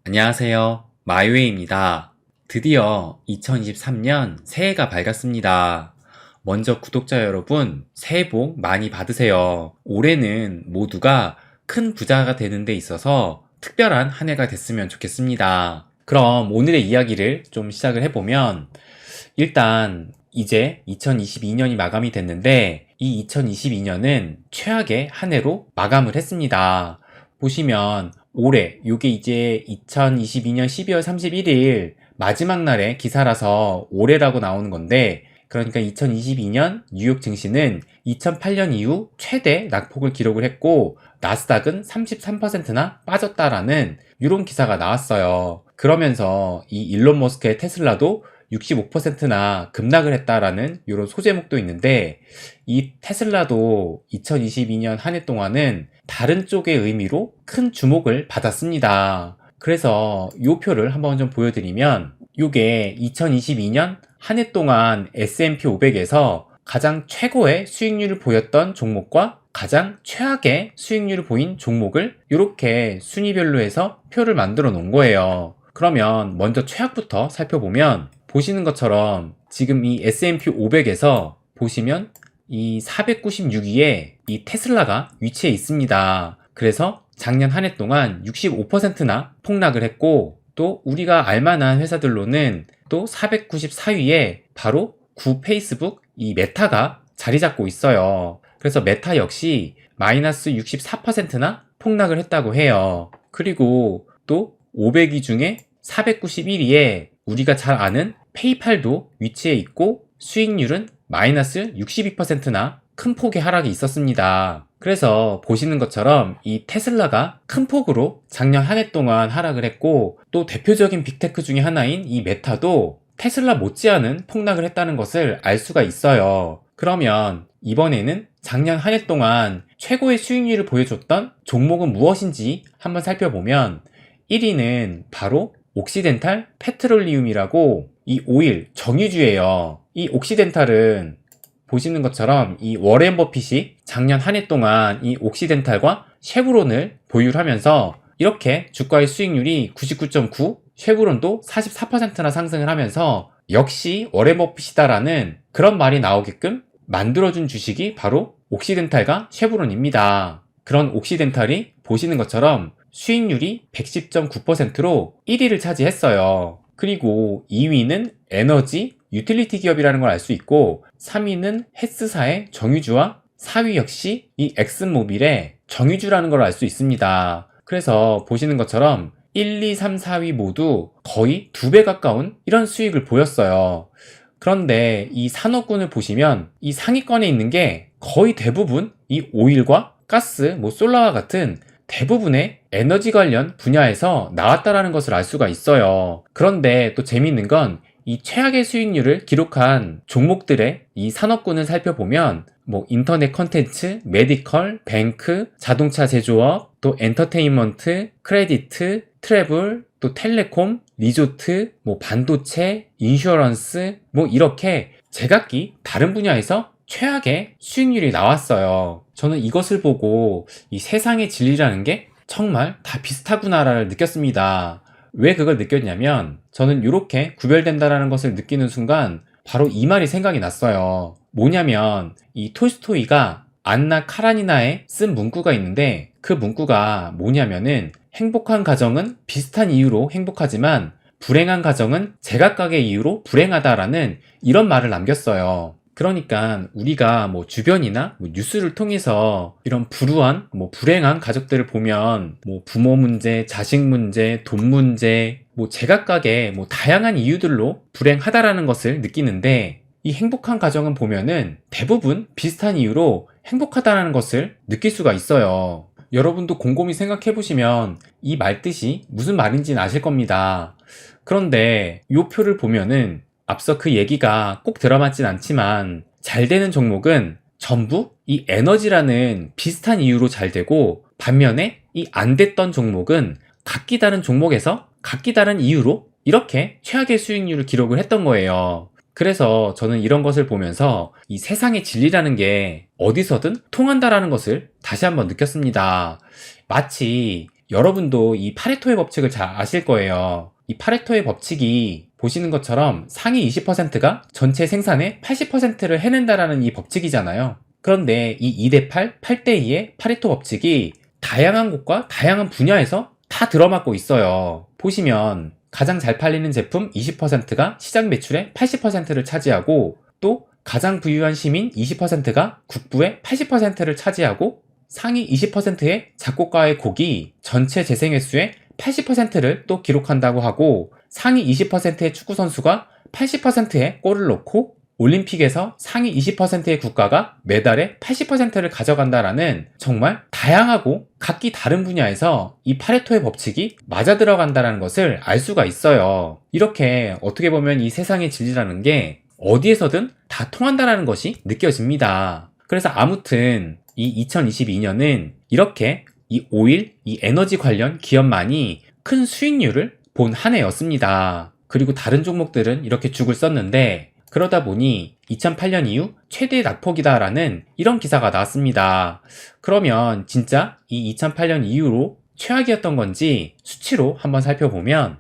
안녕하세요. 마이웨이입니다. 드디어 2023년 새해가 밝았습니다. 먼저 구독자 여러분, 새해 복 많이 받으세요. 올해는 모두가 큰 부자가 되는 데 있어서 특별한 한 해가 됐으면 좋겠습니다. 그럼 오늘의 이야기를 좀 시작을 해보면, 일단 이제 2022년이 마감이 됐는데, 이 2022년은 최악의 한 해로 마감을 했습니다. 보시면 올해 요게 이제 2022년 12월 31일 마지막 날의 기사라서 올해라고 나오는 건데, 그러니까 2022년 뉴욕 증시는 2008년 이후 최대 낙폭을 기록을 했고 나스닥은 33%나 빠졌다라는 이런 기사가 나왔어요. 그러면서 이 일론 머스크의 테슬라도 65%나 급락을 했다라는 이런 소제목도 있는데, 이 테슬라도 2022년 한 해 동안은 다른 쪽의 의미로 큰 주목을 받았습니다. 그래서 이 표를 한번 좀 보여드리면, 이게 2022년 한 해 동안 S&P 500에서 가장 최고의 수익률을 보였던 종목과 가장 최악의 수익률을 보인 종목을 이렇게 순위별로 해서 표를 만들어 놓은 거예요. 그러면 먼저 최악부터 살펴보면, 보시는 것처럼 지금 이 S&P 500에서 보시면 이 496위에 이 테슬라가 위치해 있습니다. 그래서 작년 한 해 동안 65%나 폭락을 했고, 또 우리가 알만한 회사들로는 또 494위에 바로 구 페이스북 이 메타가 자리 잡고 있어요. 그래서 메타 역시 마이너스 64%나 폭락을 했다고 해요. 그리고 또 500위 중에 491위에 우리가 잘 아는 페이팔도 위치해 있고 수익률은 마이너스 62%나 큰 폭의 하락이 있었습니다. 그래서 보시는 것처럼 이 테슬라가 큰 폭으로 작년 한 해 동안 하락을 했고, 또 대표적인 빅테크 중에 하나인 이 메타도 테슬라 못지않은 폭락을 했다는 것을 알 수가 있어요. 그러면 이번에는 작년 한 해 동안 최고의 수익률을 보여줬던 종목은 무엇인지 한번 살펴보면, 1위는 바로 옥시덴탈 페트롤리움이라고 이 오일 정유주예요. 이 옥시덴탈은 보시는 것처럼 이 워렌 버핏이 작년 한 해 동안 이 옥시덴탈과 쉐브론을 보유하면서 이렇게 주가의 수익률이 99.9, 쉐브론도 44%나 상승을 하면서 역시 워렌 버핏이다라는 그런 말이 나오게끔 만들어준 주식이 바로 옥시덴탈과 쉐브론입니다. 그런 옥시덴탈이 보시는 것처럼 수익률이 110.9%로 1위를 차지했어요. 그리고 2위는 에너지, 유틸리티 기업이라는 걸 알 수 있고, 3위는 헬스사의 정유주와 4위 역시 이 엑슨모빌의 정유주라는 걸 알 수 있습니다. 그래서 보시는 것처럼 1, 2, 3, 4위 모두 거의 2배 가까운 이런 수익을 보였어요. 그런데 이 산업군을 보시면 이 상위권에 있는 게 거의 대부분 이 오일과 가스, 솔라와 같은 대부분의 에너지 관련 분야에서 나왔다라는 것을 알 수가 있어요. 그런데 또 재밌는 건 이 최악의 수익률을 기록한 종목들의 이 산업군을 살펴보면 인터넷 컨텐츠, 메디컬, 뱅크, 자동차 제조업, 또 엔터테인먼트, 크레디트, 트래블, 또 텔레콤, 리조트, 반도체, 인슈어런스 이렇게 제각기 다른 분야에서 최악의 수익률이 나왔어요. 저는 이것을 보고 이 세상의 진리라는 게 정말 다 비슷하구나를 느꼈습니다. 왜 그걸 느꼈냐면, 저는 이렇게 구별된다라는 것을 느끼는 순간 바로 이 말이 생각이 났어요. 뭐냐면 이 톨스토이가 안나 카라니나에 쓴 문구가 있는데, 그 문구가 뭐냐면은 행복한 가정은 비슷한 이유로 행복하지만 불행한 가정은 제각각의 이유로 불행하다라는 이런 말을 남겼어요. 그러니까 우리가 주변이나 뉴스를 통해서 이런 불우한 불행한 가족들을 보면 부모 문제, 자식 문제, 돈 문제 제각각의 다양한 이유들로 불행하다라는 것을 느끼는데, 이 행복한 가정은 보면은 대부분 비슷한 이유로 행복하다라는 것을 느낄 수가 있어요. 여러분도 곰곰이 생각해 보시면 이 말뜻이 무슨 말인지는 아실 겁니다. 그런데 이 표를 보면은 앞서 그 얘기가 꼭 들어맞진 않지만, 잘 되는 종목은 전부 이 에너지라는 비슷한 이유로 잘 되고, 반면에 이 안 됐던 종목은 각기 다른 종목에서 각기 다른 이유로 이렇게 최악의 수익률을 기록을 했던 거예요. 그래서 저는 이런 것을 보면서 이 세상의 진리라는 게 어디서든 통한다라는 것을 다시 한번 느꼈습니다. 마치 여러분도 이 파레토의 법칙을 잘 아실 거예요. 이 파레토의 법칙이 보시는 것처럼 상위 20%가 전체 생산의 80%를 해낸다라는 이 법칙이잖아요. 그런데 이 2대8, 8대2의 파레토 법칙이 다양한 곳과 다양한 분야에서 다 들어맞고 있어요. 보시면 가장 잘 팔리는 제품 20%가 시장 매출의 80%를 차지하고, 또 가장 부유한 시민 20%가 국부의 80%를 차지하고, 상위 20%의 작곡가의 곡이 전체 재생 횟수의 80%를 또 기록한다고 하고, 상위 20%의 축구 선수가 80%의 골을 넣고, 올림픽에서 상위 20%의 국가가 메달의 80%를 가져간다라는 정말 다양하고 각기 다른 분야에서 이 파레토의 법칙이 맞아 들어간다는 것을 알 수가 있어요. 이렇게 어떻게 보면 이 세상의 진리라는 게 어디에서든 다 통한다는 것이 느껴집니다. 그래서 아무튼 이 2022년은 이렇게 이 오일, 이 에너지 관련 기업만이 큰 수익률을 본 한 해였습니다. 그리고 다른 종목들은 이렇게 죽을 썼는데, 그러다 보니 2008년 이후 최대 낙폭이다라는 이런 기사가 나왔습니다. 그러면 진짜 이 2008년 이후로 최악이었던 건지 수치로 한번 살펴보면,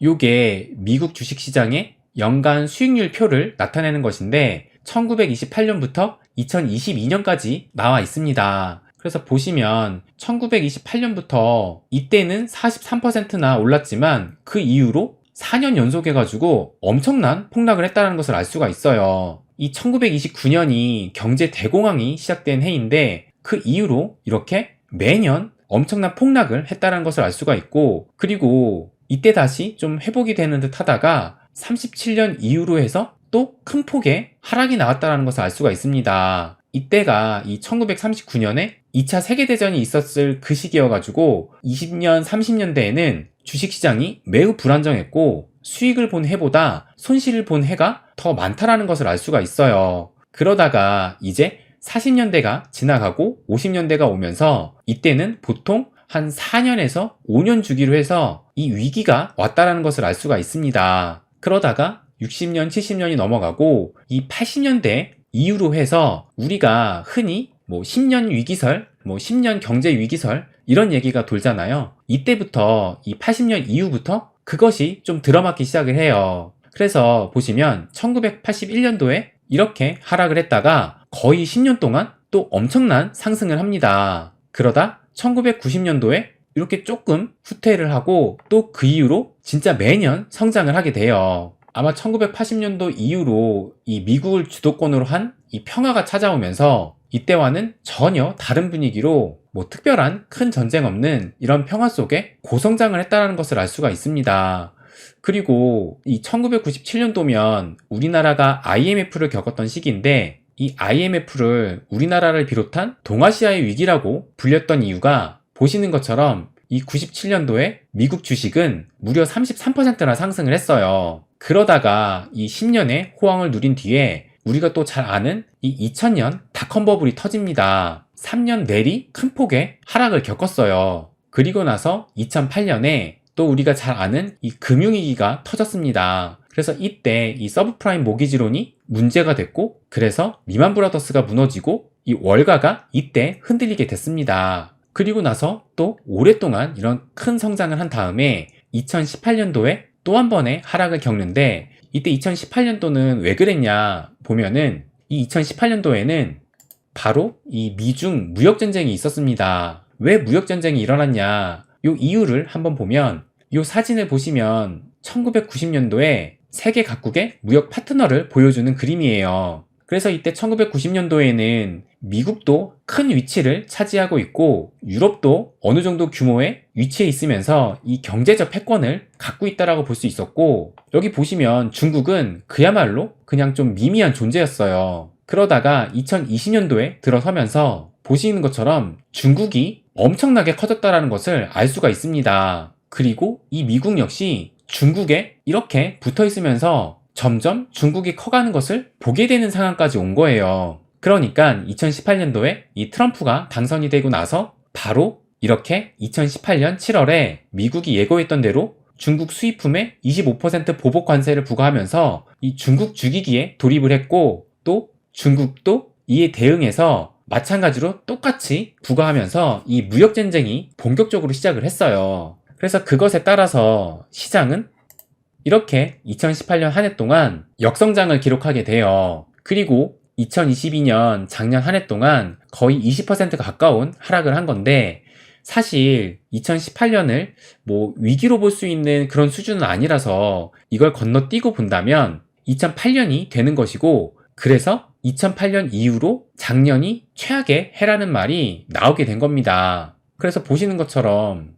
요게 미국 주식시장의 연간 수익률 표를 나타내는 것인데 1928년부터 2022년까지 나와 있습니다. 그래서 보시면 1928년부터 이때는 43%나 올랐지만 그 이후로 4년 연속해가지고 엄청난 폭락을 했다는 것을 알 수가 있어요. 이 1929년이 경제 대공황이 시작된 해인데 그 이후로 이렇게 매년 엄청난 폭락을 했다는 것을 알 수가 있고, 그리고 이때 다시 좀 회복이 되는 듯 하다가 37년 이후로 해서 또 큰 폭의 하락이 나왔다는 것을 알 수가 있습니다. 이때가 이 1939년에 2차 세계대전이 있었을 그 시기여가지고 20년, 30년대에는 주식시장이 매우 불안정했고 수익을 본 해보다 손실을 본 해가 더 많다라는 것을 알 수가 있어요. 그러다가 이제 40년대가 지나가고 50년대가 오면서 이때는 보통 한 4년에서 5년 주기로 해서 이 위기가 왔다라는 것을 알 수가 있습니다. 그러다가 60년, 70년이 넘어가고 이 80년대 이후로 해서 우리가 흔히 10년 위기설, 10년 경제 위기설 이런 얘기가 돌잖아요. 이때부터 이 80년 이후부터 그것이 좀 들어맞기 시작을 해요. 그래서 보시면 1981년도에 이렇게 하락을 했다가 거의 10년 동안 또 엄청난 상승을 합니다. 그러다 1990년도에 이렇게 조금 후퇴를 하고 또 그 이후로 진짜 매년 성장을 하게 돼요. 아마 1980년도 이후로 이 미국을 주도권으로 한 이 평화가 찾아오면서 이때와는 전혀 다른 분위기로 특별한 큰 전쟁 없는 이런 평화 속에 고성장을 했다는 것을 알 수가 있습니다. 그리고 이 1997년도면 우리나라가 IMF를 겪었던 시기인데, 이 IMF를 우리나라를 비롯한 동아시아의 위기라고 불렸던 이유가 보시는 것처럼 이 97년도에 미국 주식은 무려 33%나 상승을 했어요. 그러다가 이 10년의 호황을 누린 뒤에 우리가 또 잘 아는 이 2000년 닷컴 버블이 터집니다. 3년 내리 큰 폭의 하락을 겪었어요. 그리고 나서 2008년에 또 우리가 잘 아는 이 금융위기가 터졌습니다. 그래서 이때 이 서브프라임 모기지론이 문제가 됐고, 그래서 리만 브라더스가 무너지고 이 월가가 이때 흔들리게 됐습니다. 그리고 나서 또 오랫동안 이런 큰 성장을 한 다음에 2018년도에 또 한 번의 하락을 겪는데, 이때 2018년도는 왜 그랬냐 보면은 이 2018년도에는 바로 이 미중 무역전쟁이 있었습니다. 왜 무역전쟁이 일어났냐, 요 이유를 한번 보면 요 사진을 보시면 1990년도에 세계 각국의 무역 파트너를 보여주는 그림이에요. 그래서 이때 1990년도에는 미국도 큰 위치를 차지하고 있고 유럽도 어느 정도 규모의 위치에 있으면서 이 경제적 패권을 갖고 있다라고 볼 수 있었고, 여기 보시면 중국은 그야말로 그냥 좀 미미한 존재였어요. 그러다가 2020년도에 들어서면서 보시는 것처럼 중국이 엄청나게 커졌다라는 것을 알 수가 있습니다. 그리고 이 미국 역시 중국에 이렇게 붙어 있으면서 점점 중국이 커가는 것을 보게 되는 상황까지 온 거예요. 그러니까 2018년도에 이 트럼프가 당선이 되고 나서 바로 이렇게 2018년 7월에 미국이 예고했던 대로 중국 수입품에 25% 보복 관세를 부과하면서 이 중국 죽이기에 돌입을 했고, 또 중국도 이에 대응해서 마찬가지로 똑같이 부과하면서 이 무역전쟁이 본격적으로 시작을 했어요. 그래서 그것에 따라서 시장은 이렇게 2018년 한 해 동안 역성장을 기록하게 돼요. 그리고 2022년 작년 한 해 동안 거의 20%가 가까운 하락을 한 건데, 사실 2018년을 뭐 위기로 볼 수 있는 그런 수준은 아니라서 이걸 건너뛰고 본다면 2008년이 되는 것이고, 그래서 2008년 이후로 작년이 최악의 해라는 말이 나오게 된 겁니다. 그래서 보시는 것처럼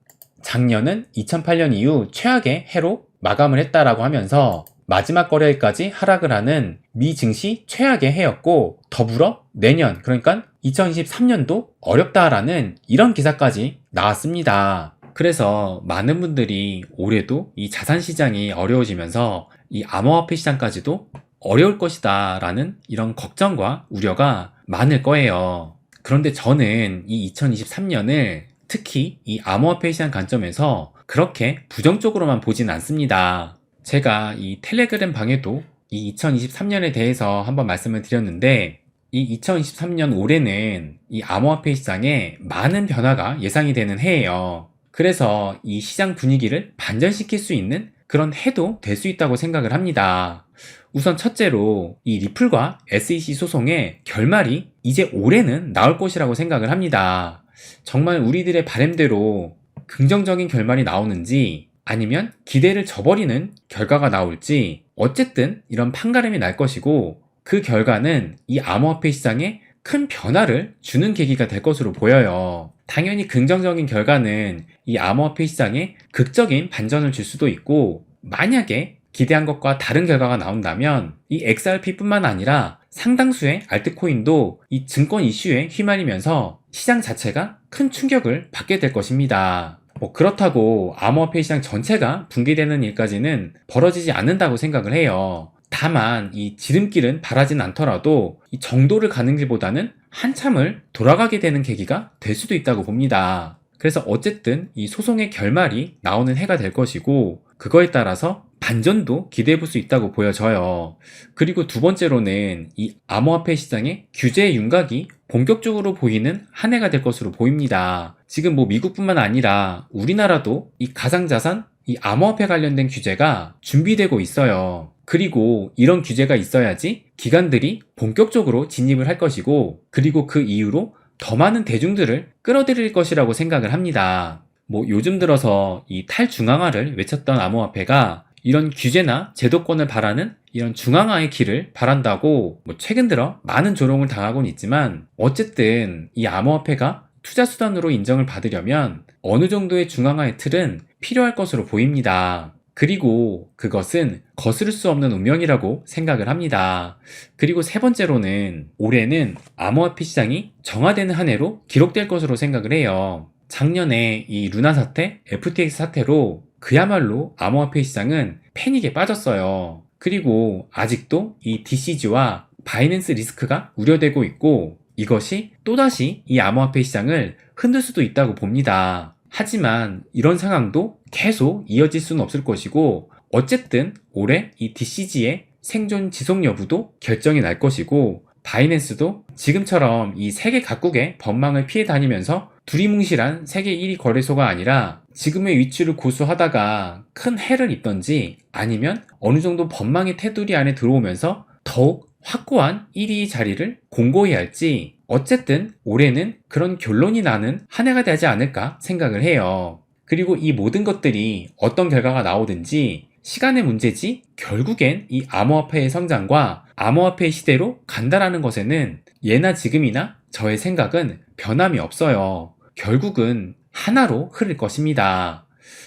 작년은 2008년 이후 최악의 해로 마감을 했다라고 하면서 마지막 거래일까지 하락을 하는 미 증시 최악의 해였고, 더불어 내년, 그러니까 2023년도 어렵다라는 이런 기사까지 나왔습니다. 그래서 많은 분들이 올해도 이 자산시장이 어려워지면서 이 암호화폐 시장까지도 어려울 것이다 라는 이런 걱정과 우려가 많을 거예요. 그런데 저는 이 2023년을 특히 이 암호화폐 시장 관점에서 그렇게 부정적으로만 보진 않습니다. 제가 이 텔레그램 방에도 이 2023년에 대해서 한번 말씀을 드렸는데, 이 2023년 올해는 이 암호화폐 시장에 많은 변화가 예상이 되는 해예요. 그래서 이 시장 분위기를 반전시킬 수 있는 그런 해도 될 수 있다고 생각을 합니다. 우선 첫째로 이 리플과 SEC 소송의 결말이 이제 올해는 나올 것이라고 생각을 합니다. 정말 우리들의 바람대로 긍정적인 결말이 나오는지 아니면 기대를 저버리는 결과가 나올지, 어쨌든 이런 판가름이 날 것이고, 그 결과는 이 암호화폐 시장에 큰 변화를 주는 계기가 될 것으로 보여요. 당연히 긍정적인 결과는 이 암호화폐 시장에 극적인 반전을 줄 수도 있고, 만약에 기대한 것과 다른 결과가 나온다면 이 XRP뿐만 아니라 상당수의 알트코인도 이 증권 이슈에 휘말리면서 시장 자체가 큰 충격을 받게 될 것입니다. 그렇다고 암호화폐 시장 전체가 붕괴되는 일까지는 벌어지지 않는다고 생각을 해요. 다만 이 지름길은 바라진 않더라도 이 정도를 가는 길보다는 한참을 돌아가게 되는 계기가 될 수도 있다고 봅니다. 그래서 어쨌든 이 소송의 결말이 나오는 해가 될 것이고, 그거에 따라서 반전도 기대해 볼 수 있다고 보여져요. 그리고 두 번째로는 이 암호화폐 시장의 규제 윤곽이 본격적으로 보이는 한 해가 될 것으로 보입니다. 지금 뭐 미국뿐만 아니라 우리나라도 이 가상자산, 이 암호화폐 관련된 규제가 준비되고 있어요. 그리고 이런 규제가 있어야지 기관들이 본격적으로 진입을 할 것이고, 그리고 그 이후로 더 많은 대중들을 끌어들일 것이라고 생각을 합니다. 뭐 요즘 들어서 이 탈중앙화를 외쳤던 암호화폐가 이런 규제나 제도권을 바라는 이런 중앙화의 길을 바란다고 뭐 최근 들어 많은 조롱을 당하고는 있지만, 어쨌든 이 암호화폐가 투자 수단으로 인정을 받으려면 어느 정도의 중앙화의 틀은 필요할 것으로 보입니다. 그리고 그것은 거스를 수 없는 운명이라고 생각을 합니다. 그리고 세 번째로는 올해는 암호화폐 시장이 정화되는 한 해로 기록될 것으로 생각을 해요. 작년에 이 루나 사태, FTX 사태로 그야말로 암호화폐 시장은 패닉에 빠졌어요. 그리고 아직도 이 DCG와 바이낸스 리스크가 우려되고 있고, 이것이 또다시 이 암호화폐 시장을 흔들 수도 있다고 봅니다. 하지만 이런 상황도 계속 이어질 수는 없을 것이고, 어쨌든 올해 이 DCG의 생존 지속 여부도 결정이 날 것이고, 바이낸스도 지금처럼 이 세계 각국의 법망을 피해 다니면서 두리뭉실한 세계 1위 거래소가 아니라 지금의 위치를 고수하다가 큰 해를 입던지, 아니면 어느 정도 법망의 테두리 안에 들어오면서 더욱 확고한 1위 자리를 공고히 할지, 어쨌든 올해는 그런 결론이 나는 한 해가 되지 않을까 생각을 해요. 그리고 이 모든 것들이 어떤 결과가 나오든지 시간의 문제지, 결국엔 이 암호화폐의 성장과 암호화폐의 시대로 간다라는 것에는 예나 지금이나 저의 생각은 변함이 없어요. 결국은 하나로 흐를 것입니다.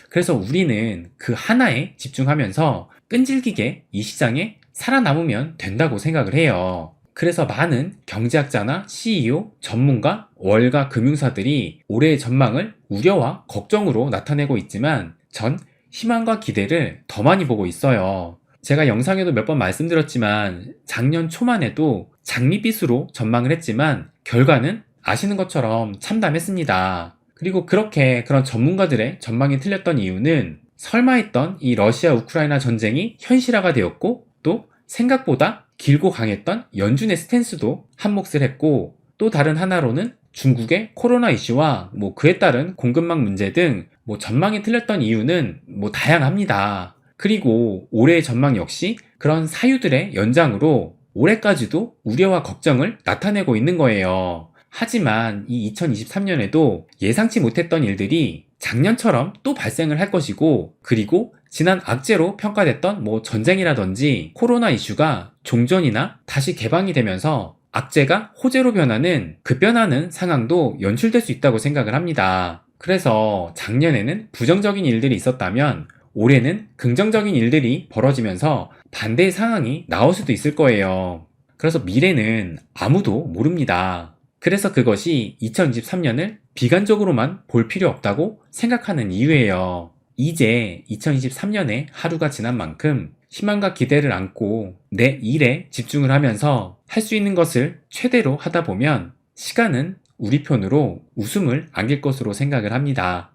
그래서 우리는 그 하나에 집중하면서 끈질기게 이 시장에 살아남으면 된다고 생각을 해요. 그래서 많은 경제학자나 CEO, 전문가, 월가 금융사들이 올해의 전망을 우려와 걱정으로 나타내고 있지만, 전 희망과 기대를 더 많이 보고 있어요. 제가 영상에도 몇 번 말씀드렸지만 작년 초만 해도 장밋빛으로 전망을 했지만 결과는 아시는 것처럼 참담했습니다. 그리고 그렇게 그런 전문가들의 전망이 틀렸던 이유는 설마 했던 이 러시아 우크라이나 전쟁이 현실화가 되었고, 또 생각보다 길고 강했던 연준의 스탠스도 한몫을 했고, 또 다른 하나로는 중국의 코로나 이슈와 그에 따른 공급망 문제 등 전망이 틀렸던 이유는 다양합니다. 그리고 올해의 전망 역시 그런 사유들의 연장으로 올해까지도 우려와 걱정을 나타내고 있는 거예요. 하지만 이 2023년에도 예상치 못했던 일들이 작년처럼 또 발생을 할 것이고, 그리고 지난 악재로 평가됐던 전쟁이라든지 코로나 이슈가 종전이나 다시 개방이 되면서 악재가 호재로 변하는 급변하는 상황도 연출될 수 있다고 생각을 합니다. 그래서 작년에는 부정적인 일들이 있었다면 올해는 긍정적인 일들이 벌어지면서 반대의 상황이 나올 수도 있을 거예요. 그래서 미래는 아무도 모릅니다. 그래서 그것이 2023년을 비관적으로만 볼 필요 없다고 생각하는 이유예요. 이제 2023년에 하루가 지난 만큼 희망과 기대를 안고 내 일에 집중을 하면서 할 수 있는 것을 최대로 하다 보면 시간은 우리 편으로 웃음을 안길 것으로 생각을 합니다.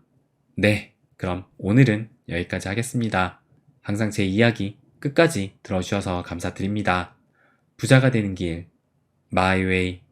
네, 그럼 오늘은 여기까지 하겠습니다. 항상 제 이야기 끝까지 들어주셔서 감사드립니다. 부자가 되는 길, 마이웨이.